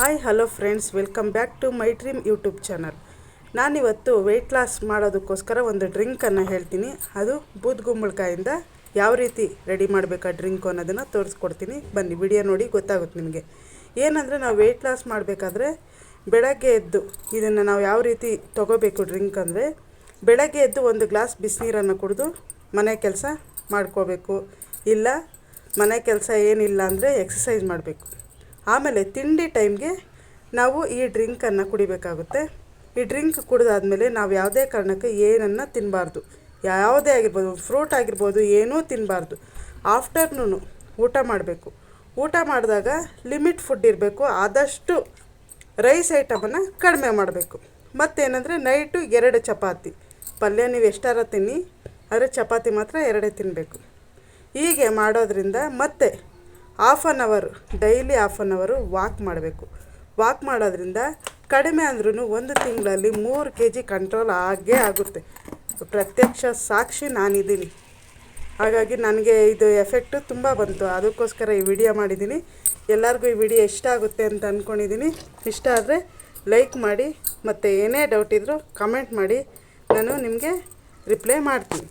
Hi hello friends, welcome back to my dream YouTube channel. ನಾನಿವತ್ತು weight loss ಮಾಡೋದಕ್ಕೋಸ್ಕರ ಒಂದು ಡ್ರಿಂಕನ್ನು ಹೇಳ್ತೀನಿ. ಅದು ಬೂದ್ಗುಂಬಳಕಾಯಿಂದ ಯಾವ ರೀತಿ ರೆಡಿ ಮಾಡಬೇಕು ಆ ಡ್ರಿಂಕು ಅನ್ನೋದನ್ನು ತೋರಿಸ್ಕೊಡ್ತೀನಿ. ಬನ್ನಿ, ವಿಡಿಯೋ ನೋಡಿ ಗೊತ್ತಾಗುತ್ತೆ ನಿಮಗೆ. ಏನಂದರೆ, ನಾವು ವೆಯ್ಟ್ ಲಾಸ್ ಮಾಡಬೇಕಾದ್ರೆ ಬೆಳಗ್ಗೆ ಎದ್ದು ಇದನ್ನು ನಾವು ಯಾವ ರೀತಿ ತೊಗೋಬೇಕು ಡ್ರಿಂಕ್ ಅಂದರೆ, ಬೆಳಗ್ಗೆ ಎದ್ದು ಒಂದು ಗ್ಲಾಸ್ ಬಿಸಿನೀರನ್ನು ಕುಡಿದು ಮನೆ ಕೆಲಸ ಮಾಡ್ಕೋಬೇಕು. ಇಲ್ಲ ಮನೆ ಕೆಲಸ ಏನಿಲ್ಲ ಅಂದರೆ ಎಕ್ಸಸೈಸ್ ಮಾಡಬೇಕು. ಆಮೇಲೆ ತಿಂಡಿ ಟೈಮ್ಗೆ ನಾವು ಈ ಡ್ರಿಂಕನ್ನು ಕುಡಿಬೇಕಾಗುತ್ತೆ. ಈ ಡ್ರಿಂಕ್ ಕುಡಿದಾದ್ಮೇಲೆ ನಾವು ಯಾವುದೇ ಕಾರಣಕ್ಕೆ ಏನನ್ನು ತಿನ್ನಬಾರ್ದು. ಯಾವುದೇ ಆಗಿರ್ಬೋದು, ಫ್ರೂಟ್ ಆಗಿರ್ಬೋದು, ಏನೂ ತಿನ್ನಬಾರ್ದು. ಆಫ್ಟರ್ನೂನು ಊಟ ಮಾಡಬೇಕು. ಊಟ ಮಾಡಿದಾಗ ಲಿಮಿಟ್ ಫುಡ್ ಇರಬೇಕು. ಆದಷ್ಟು ರೈಸ್ ಐಟಮನ್ನು ಕಡಿಮೆ ಮಾಡಬೇಕು. ಮತ್ತೇನೆಂದರೆ, ನೈಟು 2 ಚಪಾತಿ. ಪಲ್ಯ ನೀವು ಎಷ್ಟಾರ ತಿನ್ನಿ, ಆದರೆ ಚಪಾತಿ ಮಾತ್ರ 2 ತಿನ್ನಬೇಕು. ಹೀಗೆ ಮಾಡೋದ್ರಿಂದ ಮತ್ತೆ ಡೈಲಿ ಹಾಫ್ ಆನ್ ಅವರು ವಾಕ್ ಮಾಡಬೇಕು. ವಾಕ್ ಮಾಡೋದ್ರಿಂದ ಕಡಿಮೆ ಅಂದ್ರೂ 1 ತಿಂಗಳಲ್ಲಿ 3 kg ಕಂಟ್ರೋಲ್ ಆಗೇ ಆಗುತ್ತೆ. ಪ್ರತ್ಯಕ್ಷ ಸಾಕ್ಷಿ ನಾನಿದ್ದೀನಿ. ಹಾಗಾಗಿ ನನಗೆ ಇದು ಎಫೆಕ್ಟು ತುಂಬ ಬಂತು. ಅದಕ್ಕೋಸ್ಕರ ಈ ವಿಡಿಯೋ ಮಾಡಿದ್ದೀನಿ. ಎಲ್ಲರಿಗೂ ಈ ವಿಡಿಯೋ ಇಷ್ಟ ಆಗುತ್ತೆ ಅಂತ ಅಂದ್ಕೊಂಡಿದ್ದೀನಿ. ಇಷ್ಟ ಆದರೆ ಲೈಕ್ ಮಾಡಿ, ಮತ್ತು ಏನೇ ಡೌಟ್ ಇದ್ದರೂ ಕಮೆಂಟ್ ಮಾಡಿ, ನಾನು ನಿಮಗೆ ರಿಪ್ಲೈ ಮಾಡ್ತೀನಿ.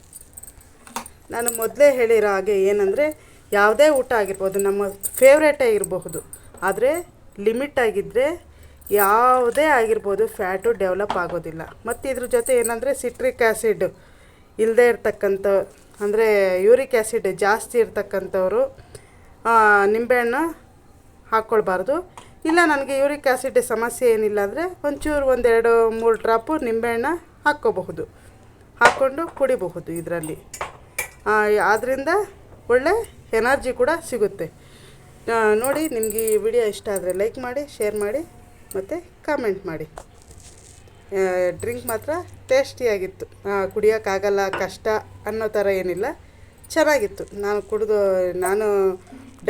ನಾನು ಮೊದಲೇ ಹೇಳಿರೋ ಹಾಗೆ ಏನಂದರೆ, ಯಾವುದೇ ಊಟ ಆಗಿರ್ಬೋದು, ನಮ್ಮ ಫೇವ್ರೇಟೇ ಇರಬಹುದು, ಆದರೆ ಲಿಮಿಟ್ ಆಗಿದ್ದರೆ ಯಾವುದೇ ಆಗಿರ್ಬೋದು ಫ್ಯಾಟು ಡೆವಲಪ್ ಆಗೋದಿಲ್ಲ. ಮತ್ತು ಇದ್ರ ಜೊತೆ ಏನಂದರೆ, ಸಿಟ್ರಿಕ್ ಆ್ಯಸಿಡ್ ಇಲ್ಲದೇ ಇರ್ತಕ್ಕಂಥ, ಅಂದರೆ ಯೂರಿಕ್ ಆ್ಯಸಿಡ್ ಜಾಸ್ತಿ ಇರ್ತಕ್ಕಂಥವ್ರು ನಿಂಬೆಹಣ್ಣು ಹಾಕ್ಕೊಳ್ಬಾರ್ದು. ಇಲ್ಲ ನನಗೆ ಯೂರಿಕ್ ಆ್ಯಸಿಡ್ ಸಮಸ್ಯೆ ಏನಿಲ್ಲ ಅಂದರೆ ಒಂಚೂರು 1-2-3 ಡ್ರಾಪು ನಿಂಬೆಹಣ್ಣು ಹಾಕ್ಕೋಬಹುದು, ಹಾಕ್ಕೊಂಡು ಕುಡಿಬಹುದು. ಇದರಲ್ಲಿ ಆದ್ದರಿಂದ ಒಳ್ಳೆ ಎನರ್ಜಿ ಕೂಡ ಸಿಗುತ್ತೆ. ನೋಡಿ, ನಿಮಗೆ ಈ ವಿಡಿಯೋ ಇಷ್ಟ ಆದರೆ ಲೈಕ್ ಮಾಡಿ, ಶೇರ್ ಮಾಡಿ, ಮತ್ತು ಕಾಮೆಂಟ್ ಮಾಡಿ. ಡ್ರಿಂಕ್ ಮಾತ್ರ ಟೇಸ್ಟಿಯಾಗಿತ್ತು. ಕುಡಿಯೋಕ್ಕಾಗಲ್ಲ, ಕಷ್ಟ ಅನ್ನೋ ಥರ ಏನಿಲ್ಲ, ಚೆನ್ನಾಗಿತ್ತು. ನಾನು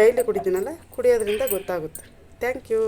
ಡೈಲಿ ಕುಡಿತೀನಲ್ಲ, ಕುಡಿಯೋದ್ರಿಂದ ಗೊತ್ತಾಗುತ್ತೆ. Thank you.